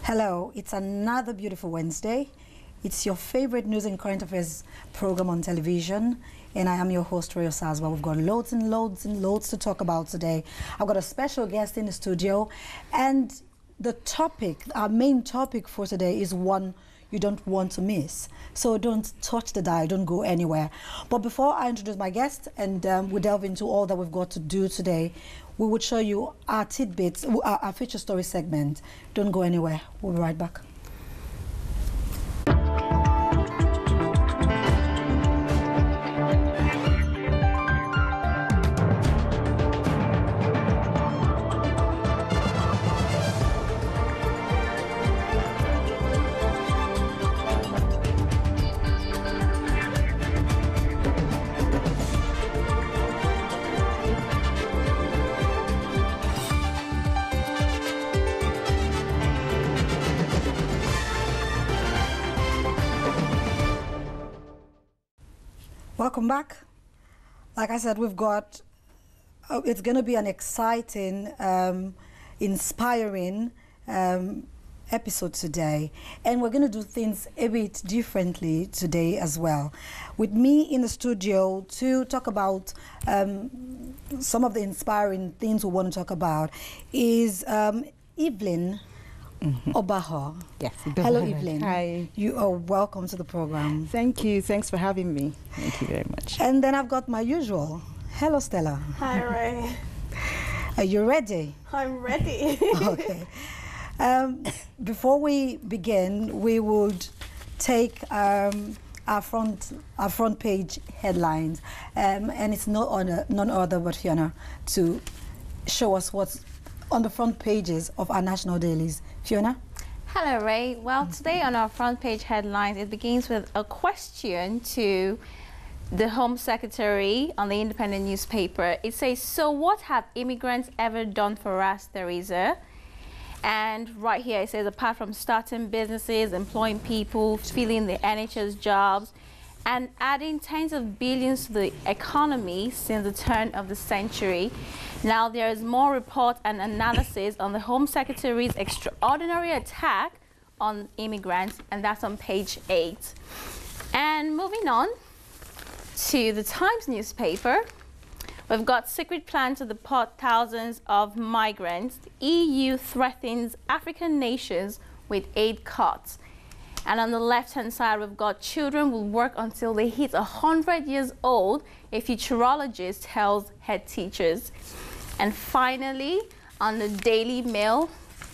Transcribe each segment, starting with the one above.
Hello, it's another beautiful Wednesday. It's your favorite news and current affairs program on television, and I am your host, Royal Sazwa. We've got loads and loads and loads to talk about today. I've got a special guest in the studio, and the topic, our main topic for today is one you don't want to miss. So don't touch the dial, don't go anywhere. But before I introduce my guest and we delve into all that we've got to do today, we would show you our tidbits, our feature story segment. Don't go anywhere. We'll be right back. Welcome back. Like I said, we've got, it's going to be an exciting, inspiring episode today. And we're going to do things a bit differently today as well. With me in the studio to talk about some of the inspiring things we want to talk about is Evelyn Obaho. Yes. Hello, Evelyn. Hi. You are welcome to the program. Thank you. Thanks for having me. Thank you very much. And then I've got my usual. Hello, Stella. Hi, Ray. Are you ready? I'm ready. Okay. Before we begin, we would take our front page headlines, and it's none other but Fiona to show us what's on the front pages of our national dailies. Fiona? Hello, Ray. Well, today on our front page headlines, it begins with a question to the Home Secretary on the Independent newspaper. It says, so what have immigrants ever done for us, Theresa? And right here it says, apart from starting businesses, employing people, filling the NHS jobs, and adding tens of billions to the economy since the turn of the century. Now there is more report and analysis on the Home Secretary's extraordinary attack on immigrants, and that's on page 8. And moving on to the Times newspaper, we've got secret plan to deport thousands of migrants. The EU threatens African nations with aid cuts. And on the left-hand side, we've got children will work until they hit 100 years old, a futurologist tells head teachers. And finally, on the Daily Mail,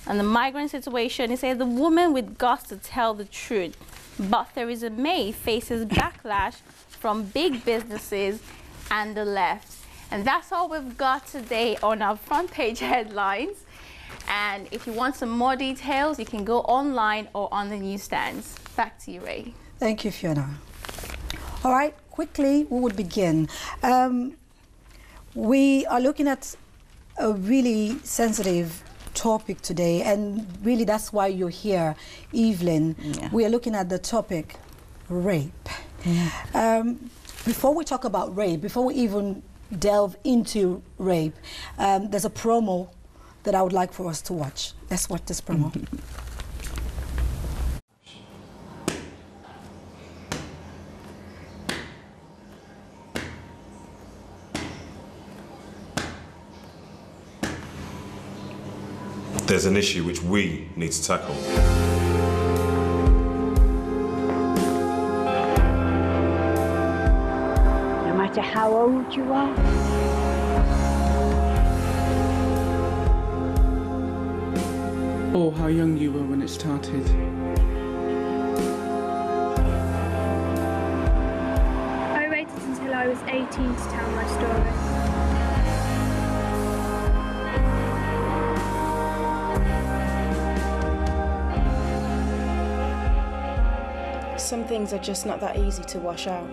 on the migrant situation, it says the woman with guts to tell the truth. But Theresa May faces backlash from big businesses and the left. And that's all we've got today on our front page headlines. And if you want some more details, you can go online or on the newsstands. Back to you, Ray. Thank you, Fiona. All right, quickly, we would begin. We are looking at a really sensitive topic today, and really that's why you're here, Evelyn. Yeah. We are looking at the topic, rape. Yeah. Before we talk about rape, before we even delve into rape, there's a promo that I would like for us to watch. Let's watch this promo. There's an issue which we need to tackle. No matter how old you are, or how young you were when it started. I waited until I was 18 to tell my story. Some things are just not that easy to wash out.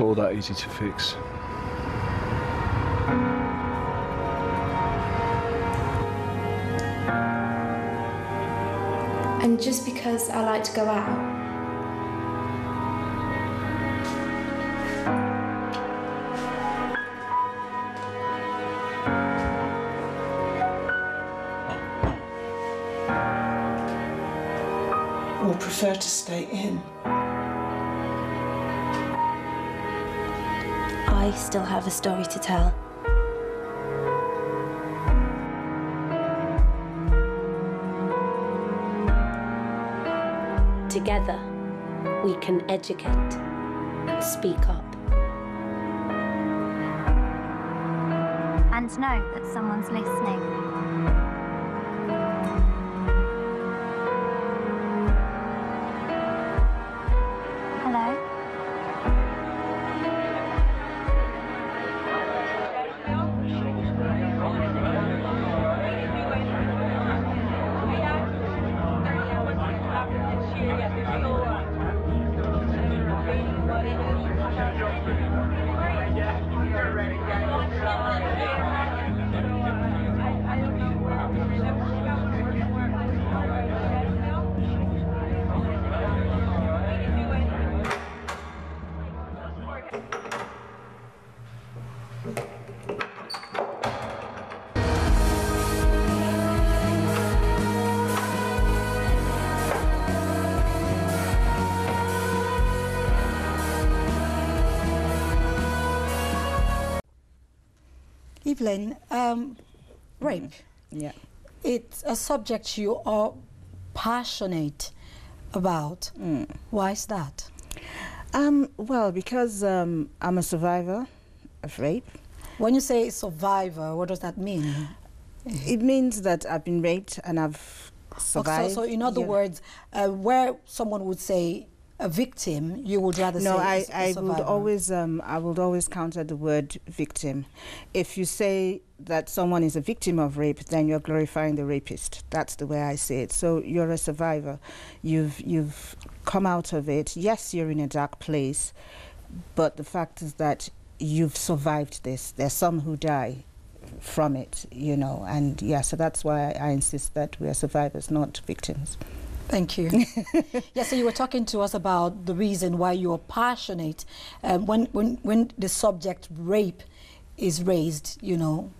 All that easy to fix. And just because I like to go out, would prefer to stay in. I still have a story to tell. Together, we can educate and speak up. And know that someone's listening. Hello? Evelyn, rape. Yeah. It's a subject you are passionate about. Why is that? Well, because I'm a survivor of rape. When you say survivor, what does that mean? It means that I've been raped and I've survived. So in other words, where someone would say a victim, you would rather say I would always I would always counter the word victim. If you say that someone is a victim of rape, then you're glorifying the rapist. That's the way I say it. So you're a survivor. You've come out of it. Yes, you're in a dark place, but the fact is that you've survived this. There's some who die from it, you know, and yeah, so that's why I insist that we are survivors, not victims. Thank you. Yeah, so you were talking to us about the reason why you're passionate when the subject rape is raised, you know.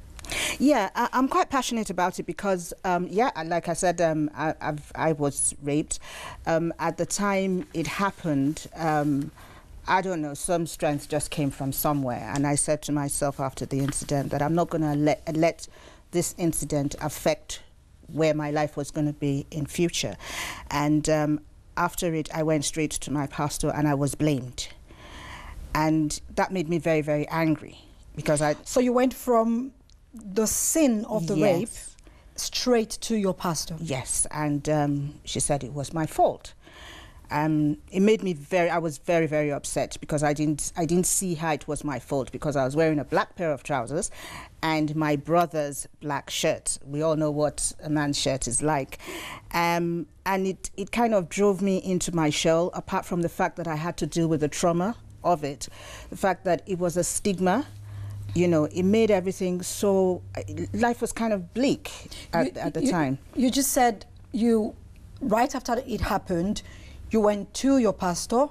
Yeah, I'm quite passionate about it because, yeah, like I said, I was raped. At the time it happened, I don't know, some strength just came from somewhere. And I said to myself after the incident that I'm not going to let this incident affect where my life was going to be in future. And after it, I went straight to my pastor and I was blamed. And that made me very, very angry because So you went from the sin of the rape straight to your pastor? Yes, and she said it was my fault. It made me I was very, very upset because I didn't see how it was my fault because I was wearing a black pair of trousers and my brother's black shirt. We all know what a man's shirt is like. And it kind of drove me into my shell, apart from the fact that I had to deal with the trauma of it, the fact that it was a stigma. You know, it made everything so, life was kind of bleak at the time. You just said right after it happened, you went to your pastor,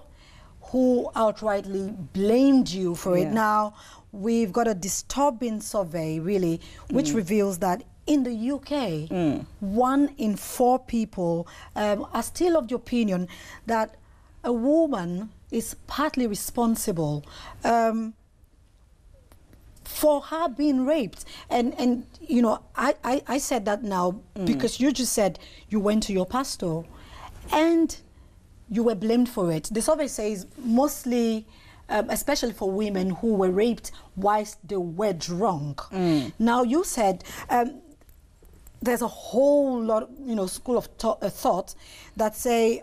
who outrightly blamed you for it. Now, we've got a disturbing survey, really, which reveals that in the UK, 1 in 4 people are still of the opinion that a woman is partly responsible for her being raped. And you know, I said that now because you just said you went to your pastor and you were blamed for it. The survey says mostly, especially for women who were raped whilst they were drunk. Now, you said there's a whole lot, you know, school of thought that say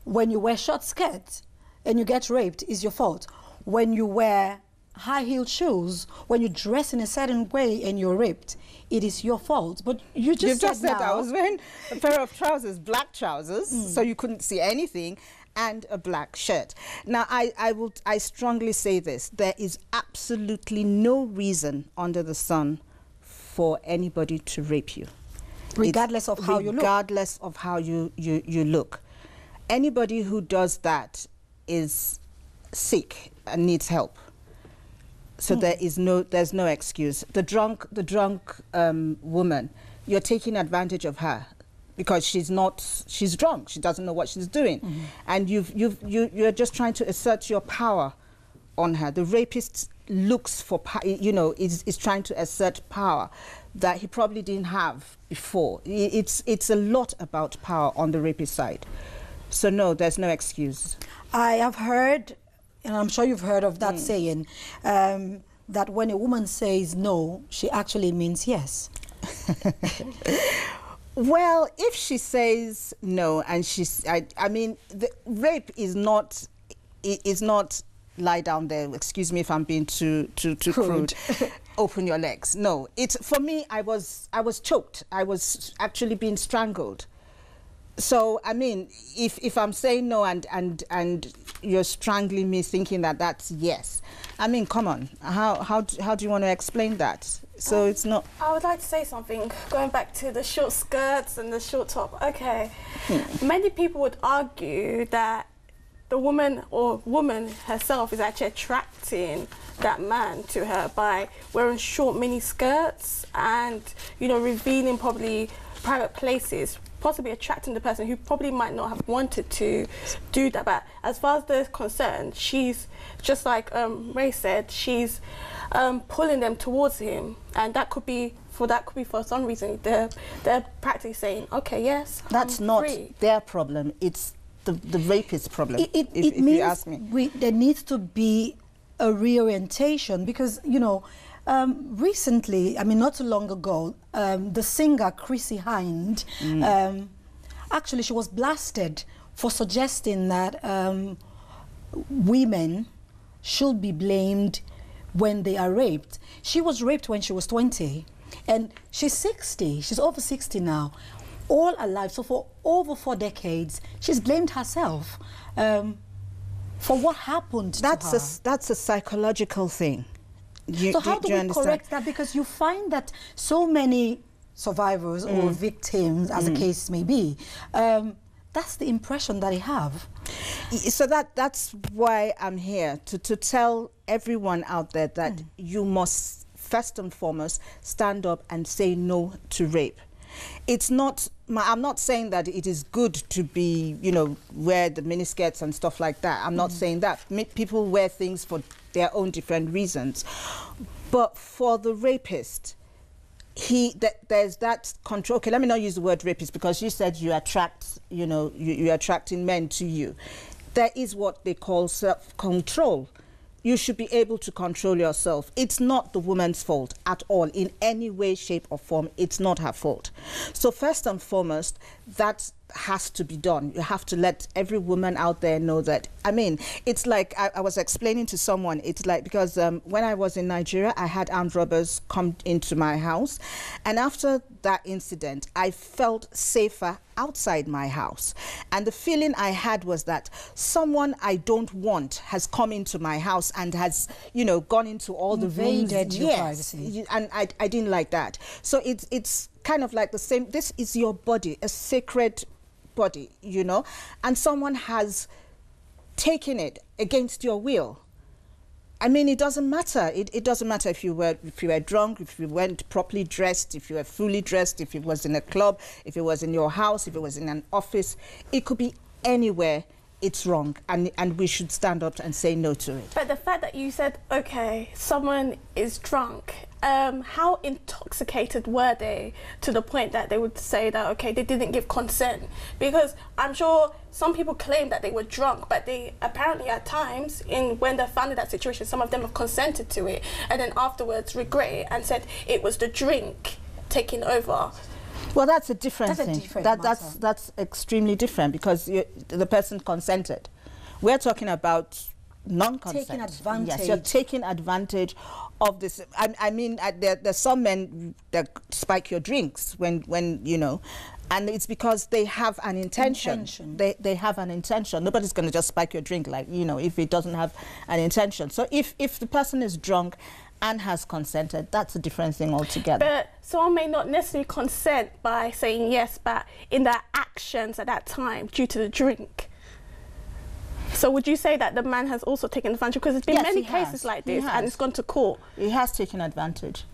when you wear short skirts and you get raped, is your fault. When you wear high-heeled shoes, when you dress in a certain way and you're raped, it is your fault. But you just said I was wearing a pair of trousers, black trousers, so you couldn't see anything, and a black shirt. Now, I strongly say this: there is absolutely no reason under the sun for anybody to rape you, regardless of how you look. Regardless of how you look, anybody who does that is sick and needs help. So there's no excuse. The drunk woman, you're taking advantage of her. because she's drunk. She doesn't know what she's doing. And you're just trying to assert your power on her. The rapist looks for, is trying to assert power that he probably didn't have before. It's a lot about power on the rapist side. So no, there's no excuse. I have heard, and I'm sure you've heard of that saying, that when a woman says no, she actually means yes. Well, if she says no, and I mean, the rape is not lie down there. Excuse me if I'm being too crude. Open your legs. No, for me. I was choked. I was actually being strangled. So I mean, if I'm saying no and you're strangling me, thinking that that's yes, I mean, come on. How do you want to explain that? So it's not. I would like to say something. Going back to the short skirts and the short top. Okay, many people would argue that the woman herself is actually attracting that man to her by wearing short mini skirts and, you know, revealing probably private places, possibly attracting the person who probably might not have wanted to do that. But as far as they're concerned, she's just like Ray said, she's pulling them towards him, and that could be for some reason they're practically saying, okay, yes, that's not their problem. It's the rapist's problem. It if means you ask me, there needs to be a reorientation, because recently, I mean, not too long ago, the singer Chrissy Hind, actually she was blasted for suggesting that women should be blamed when they are raped. She was raped when she was 20, and she's 60. She's over 60 now, all her life. So for over 4 decades, she's blamed herself for what happened to her. That's a psychological thing. So how do we correct that? Because you find that so many survivors or victims, as the case may be, that's the impression that they have. So that's why I'm here, to tell everyone out there that you must first and foremost stand up and say no to rape. It's not, I'm not saying that it is good to be, wear the miniskirts and stuff like that. I'm not saying that. People wear things for their own different reasons. But for the rapist, there's that control. Okay, let me not use the word rapist, because you said you attract, you're attracting men to you. There is what they call self-control. You should be able to control yourself. It's not the woman's fault at all, in any way, shape or form. It's not her fault. So first and foremost, that has to be done. You have to let every woman out there know that. I mean, it's like I was explaining to someone, it's like, because when I was in Nigeria, I had armed robbers come into my house. And after that incident, I felt safer outside my house. And the feeling I had was that someone I don't want has come into my house and has, gone into all the rooms. Invaded your privacy. And I didn't like that. So it's kind of like the same. This is your body, a sacred body, and someone has taken it against your will. I mean, it doesn't matter. It doesn't matter if you were drunk, if you weren't properly dressed, if you were fully dressed, if it was in a club, if it was in your house, if it was in an office. It could be anywhere. It's wrong, and we should stand up and say no to it. But the fact that you said, okay, someone is drunk, how intoxicated were they to the point that they would say that, okay, they didn't give consent? Because I'm sure some people claim that they were drunk, but they apparently at times, when they're found in that situation, some of them have consented to it and then afterwards regret it and said it was the drink taking over. Well, that's a different thing. That's extremely different, because the person consented. We're talking about non-consent. Taking advantage. Yes, you're taking advantage of this. I mean, there's some men that spike your drinks when and it's because they have an intention. They have an intention. Nobody's going to just spike your drink, like, if it doesn't have an intention. So if the person is drunk and has consented, that's a different thing altogether. But someone may not necessarily consent by saying yes, but in their actions at that time due to the drink. So would you say that the man has also taken advantage? Because there's been many cases like this and it's gone to court. He has taken advantage.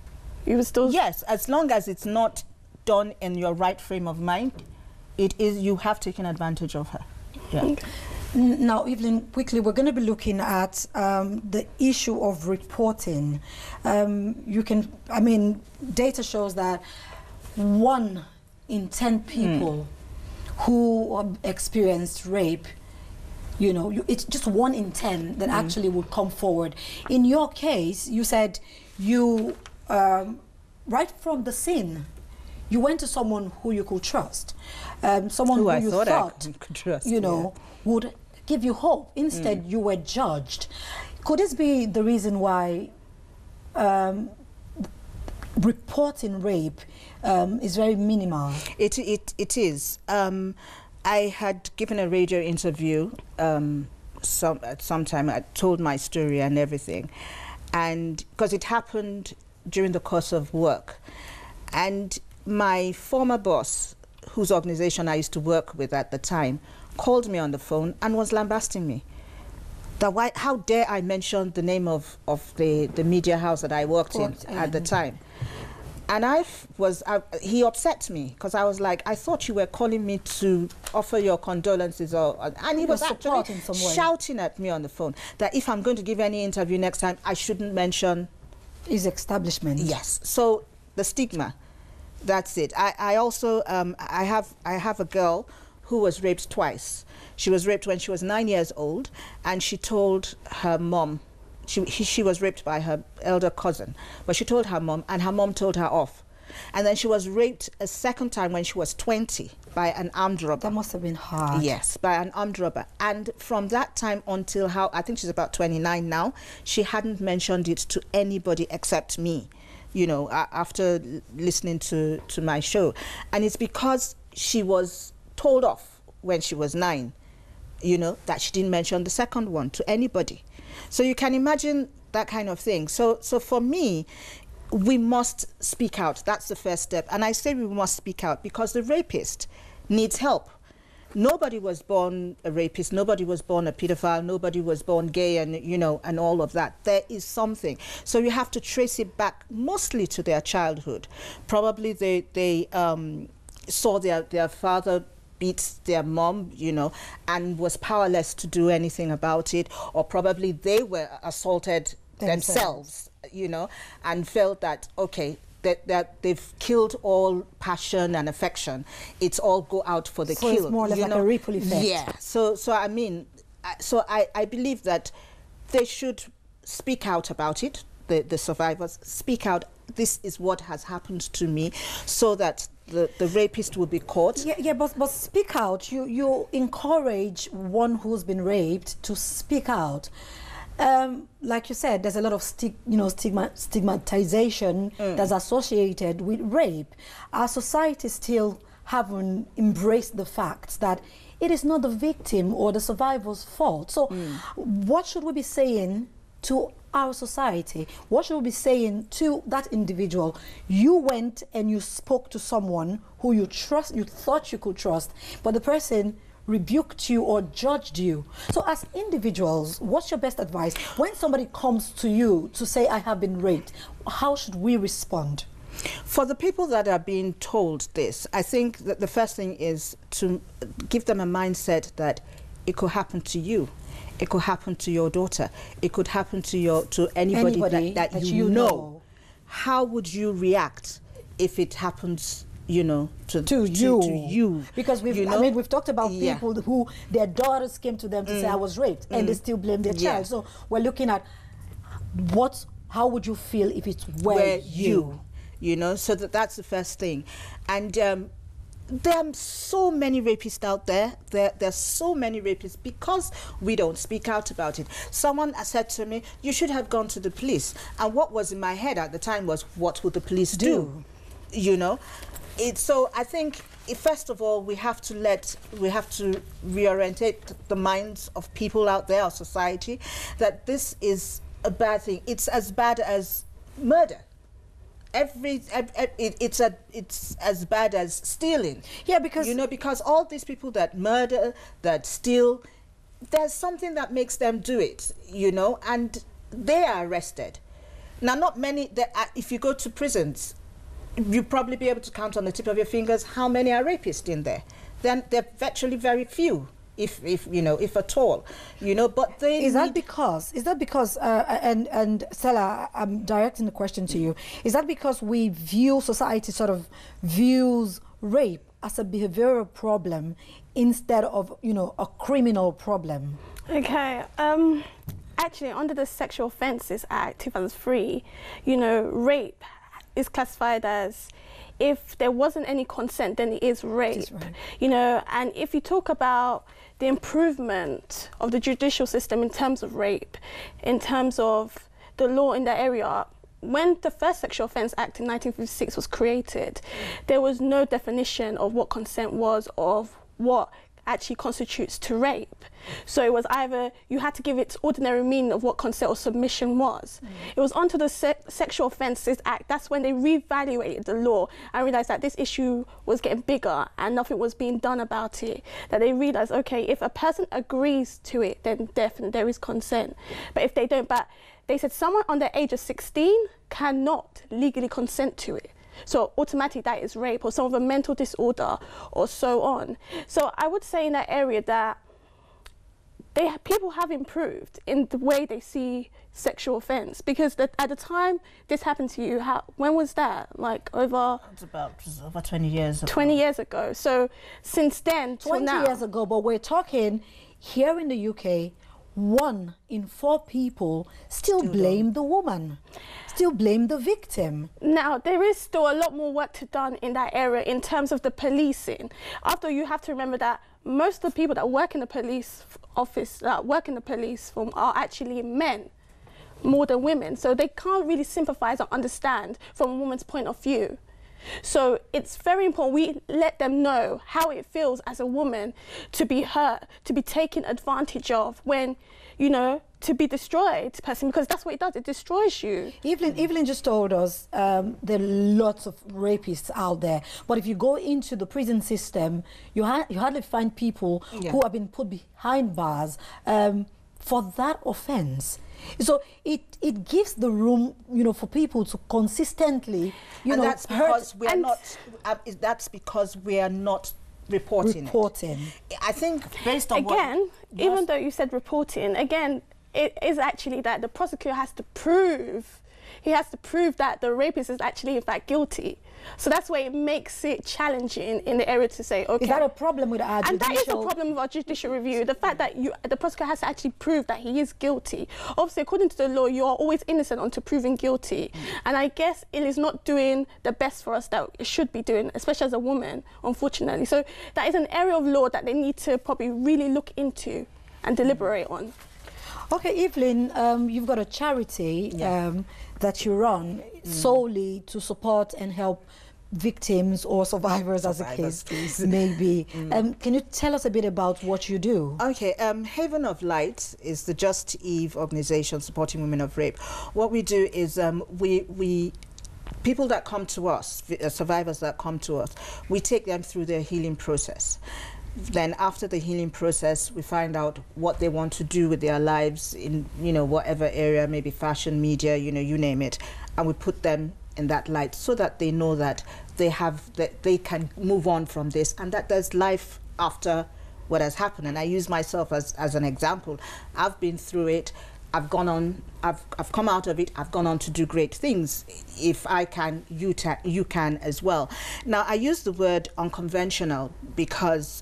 You would still... Yes, as long as it's not done in your right frame of mind, it is, you have taken advantage of her. Yeah. Okay. Now, Evelyn, quickly, we're going to be looking at the issue of reporting. Data shows that 1 in 10 people who experienced rape, it's just 1 in 10 that actually would come forward. In your case, you said you, right from the scene, you went to someone who you could trust, someone who you thought I could trust, would give you hope. Instead, you were judged. Could this be the reason why reporting rape is very minimal? It is. I had given a radio interview at some time. I told my story and everything, and because it happened during the course of work, and my former boss, whose organization I used to work with at the time, called me on the phone and was lambasting me. How dare I mention the name of the media house that I worked in at the time. And he upset me because I was like, I thought you were calling me to offer your condolences, and he was actually shouting at me on the phone that if I'm going to give any interview next time, I shouldn't mention his establishment. Yes. So the stigma, that's it. I also I have a girl who was raped twice. She was raped when she was 9 years old, and she told her mom. She was raped by her elder cousin, but she told her mom, and her mom told her off. And then she was raped a second time when she was 20 by an armed robber. That must have been hard. Yes, by an armed robber. And from that time until I think she's about 29 now, she hadn't mentioned it to anybody except me, after listening to my show. And it's because she was told off when she was 9, that she didn't mention the second one to anybody. So you can imagine that kind of thing. So for me, we must speak out. That's the first step. And I say we must speak out because the rapist needs help. Nobody was born a rapist. Nobody was born a pedophile. Nobody was born gay and all of that. There is something. So you have to trace it back mostly to their childhood. Probably they saw their father beat their mom, and was powerless to do anything about it, or probably they were assaulted themselves, and felt that, okay, that they've killed all passion and affection. It's all go out for the kill. So it's more like a ripple effect. Yeah. So I believe that they should speak out about it. The survivors speak out. This is what has happened to me, so that the rapist will be caught. Yeah, but speak out. You encourage one who's been raped to speak out. Like you said, there's a lot of stigmatization that's associated with rape. Our society still haven't embraced the fact that it is not the victim or the survivor's fault. So what should we be saying to our society? What should we be saying to that individual? You went and you spoke to someone who you thought you could trust, but the person rebuked you or judged you. So as individuals, what's your best advice? When somebody comes to you to say, I have been raped, how should we respond? For the people that are being told this, I think that the first thing is to give them a mindset that it could happen to you. It could happen to your daughter. It could happen to anybody that you know. How would you react if it happens, to you? Because we've talked about people who their daughters came to them to say I was raped, and they still blame their child. So we're looking at how would you feel if it were you? So that's the first thing. And there are so many rapists out there. There's so many rapists because we don't speak out about it. Someone said to me, you should have gone to the police. And what was in my head at the time was, what would the police do? So I think, first of all, we have to reorientate the minds of people out there, our society, that this is a bad thing. It's as bad as murder. It's as bad as stealing. Yeah, because because all these people that murder, that steal, there's something that makes them do it, and they are arrested. Now, not many. If you go to prisons, you'll probably be able to count on the tip of your fingers how many are rapists in there. then they're virtually very few. If you know, if at all, you know, but they is that because and Stella, I'm directing the question to you, is that because we view, society sort of views rape as a behavioral problem instead of, you know, a criminal problem? Okay, actually under the Sexual Offences Act 2003, you know, rape is classified as, if there wasn't any consent, then it is rape. You know, and if you talk about the improvement of the judicial system in terms of rape, in terms of the law in that area, when the first Sexual Offence Act in 1956 was created, there was no definition of what consent was, of what actually constitutes to rape. So it was either you had to give its ordinary meaning of what consent or submission was. It was onto the Sexual Offences Act, that's when they reevaluated the law and realised that this issue was getting bigger and nothing was being done about it. That they realised, okay, if a person agrees to it, then definitely there is consent. But if they don't, but they said someone under the age of 16 cannot legally consent to it. So automatically that is rape or some of a mental disorder or so on. So I would say in that area that people have improved in the way they see sexual offence, because at the time this happened to you, when was that? Like over... It's about over 20 years ago. 20 years ago. So since then till 20 now... years ago, but we're talking here in the UK, 1 in 4 people still blame the woman, still blame the victim. Now, there is still a lot more work to done in that area in terms of the policing. After, you have to remember that most of the people that work in the police office, work in the police form, are actually men more than women. So they can't really sympathise or understand from a woman's point of view. So it's very important we let them know how it feels as a woman to be hurt, to be taken advantage of, when, you know, to be destroyed, because that's what it does, it destroys you. Evelyn just told us there are lots of rapists out there, but if you go into the prison system, you hardly find people who have been put behind bars for that offence. So it gives the room, you know, for people to consistently, you know, that's because we are not. That's because we are not reporting. I think based on even though you said reporting, again, it is actually that the prosecutor has to prove. He has to prove that the rapist is actually in fact guilty. So that's why it makes it challenging in the area to say, okay. Is that a problem with our judicial... And that is a problem with our judicial review. The fact that the prosecutor has to actually prove that he is guilty. Obviously, according to the law, you are always innocent until proven guilty. And I guess it is not doing the best for us that it should be doing, especially as a woman, unfortunately. So that is an area of law that they need to probably really look into and deliberate on. Okay, Evelyn, you've got a charity that you run solely to support and help victims or survivors, as the case may be. Can you tell us a bit about what you do? Okay, Haven of Light is the Just Eve organization supporting women of rape. What we do is people that come to us, survivors that come to us, we take them through their healing process. Then after the healing process, we find out what they want to do with their lives in, you know, whatever area, maybe fashion, media, you know, you name it. And we put them in that light so that they know that they can move on from this and that there's life after what has happened. And I use myself as an example. I've been through it. I've gone on, I've come out of it, I've gone on to do great things. If I can, you can as well. Now, I use the word unconventional because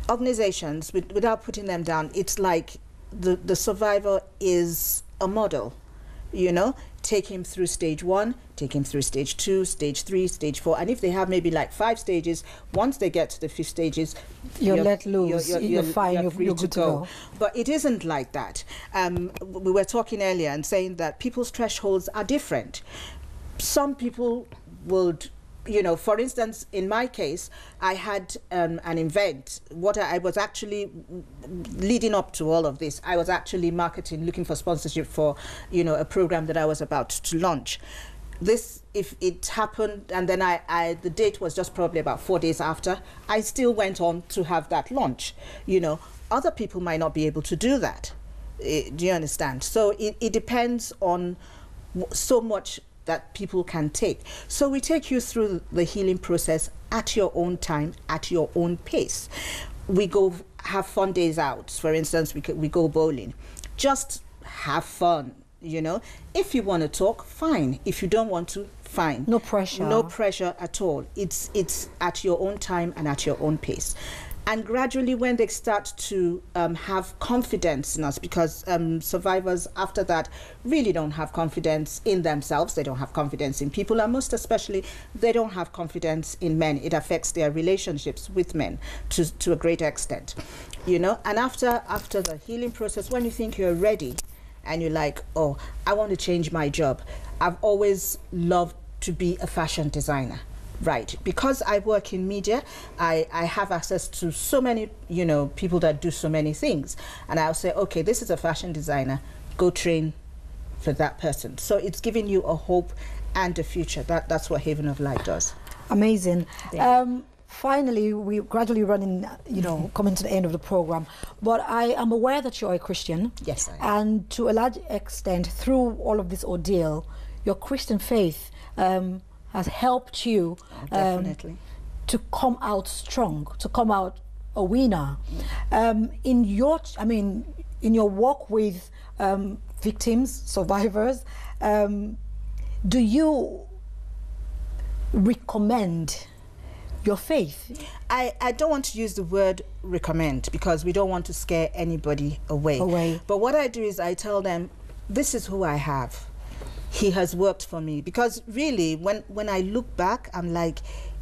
organizations, without putting them down, it's like the survivor is a model, you know? Take him through stage 1, take him through stage 2, stage 3, stage 4, and if they have maybe like 5 stages, once they get to the 5th stages, you're let loose, you're fine, you're free to go. But it isn't like that. We were talking earlier and saying that people's thresholds are different. Some people would, you know, for instance, in my case, I had an event. What I was actually leading up to all of this, I was actually marketing, looking for sponsorship for, you know, a program that I was about to launch. This, if it happened, and then the date was just probably about 4 days after, I still went on to have that launch. You know, other people might not be able to do that. Do you understand? So it depends on so much that people can take. So we take you through the healing process at your own time, at your own pace. We go have fun days out. For instance, we go bowling. Just have fun, you know. If you want to talk, fine. If you don't want to, fine. No pressure. No pressure at all. It's at your own time and at your own pace. And gradually, when they start to have confidence in us, because survivors after that really don't have confidence in themselves, they don't have confidence in people, and most especially, they don't have confidence in men. It affects their relationships with men to a great extent, you know. And after the healing process, when you think you're ready, and you're like, oh, I want to change my job. I've always loved to be a fashion designer. Right, because I work in media, I have access to so many, you know, people that do so many things. And I'll say, okay, this is a fashion designer, go train for that person. So it's giving you a hope and a future. That's what Haven of Light does. Amazing. Finally, we're gradually running, you know, coming to the end of the program. But I am aware that you're a Christian. Yes, I am. And to a large extent, through all of this ordeal, your Christian faith has helped you definitely to come out strong, to come out a winner. In your walk with victims, survivors, do you recommend your faith? I don't want to use the word recommend, because we don't want to scare anybody away. But what I do is I tell them, this is who I have. He has worked for me. Because really, when I look back, I'm like,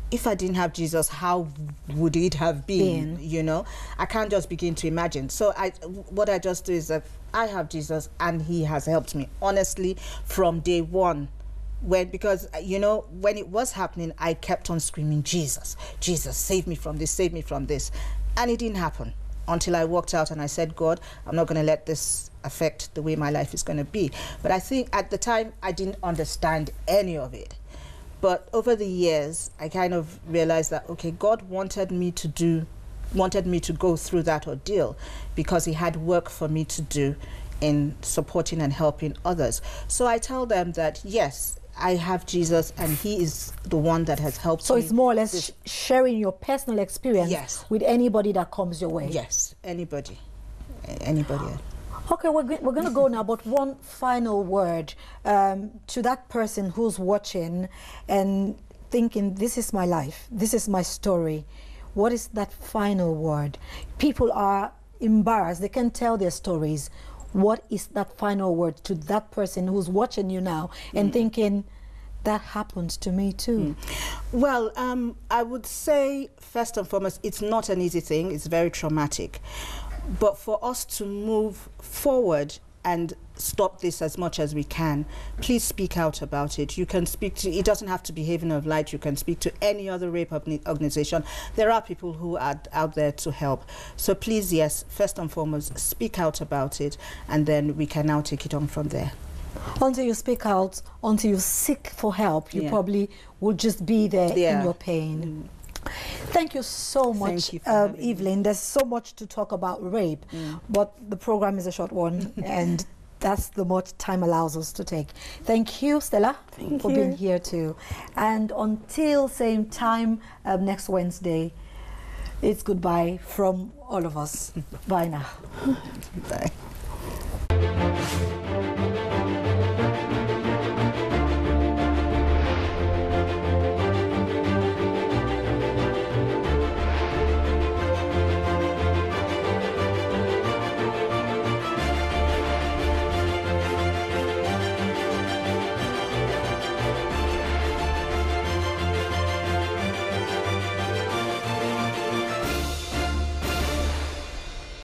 if I didn't have Jesus, how would it have been? You know, I can't just begin to imagine. So what I just do is that I have Jesus, and he has helped me, honestly, from day one. Because, you know, when it was happening, I kept on screaming, Jesus, Jesus, save me from this, save me from this. And it didn't happen until I walked out and I said, God, I'm not going to let this affect the way my life is going to be. But I think at the time, I didn't understand any of it. But over the years, I kind of realized that, okay, God wanted me to go through that ordeal because he had work for me to do in supporting and helping others. So I tell them that, yes, I have Jesus, and he is the one that has helped me. So it's more or less sharing your personal experience with anybody that comes your way. Yes, anybody. Okay, we're going to go now, but one final word to that person who's watching and thinking, this is my life, this is my story. What is that final word? People are embarrassed, they can't tell their stories. What is that final word to that person who's watching you now and thinking, that happened to me too? Well, I would say, first and foremost, it's not an easy thing. It's very traumatic. But for us to move forward and stop this as much as we can, please speak out about it. You can speak to, it doesn't have to be Haven of Light, you can speak to any other rape organization. There are people who are out there to help. So please, yes, first and foremost, speak out about it, and then we can now take it on from there. Until you speak out, until you seek for help, you probably will just be there in your pain. Thank you so much, Evelyn. There's so much to talk about rape, but the program is a short one, and that's the much time allows us to take. Thank you, Stella, for being here too. And until same time next Wednesday, it's goodbye from all of us. Bye now. Bye.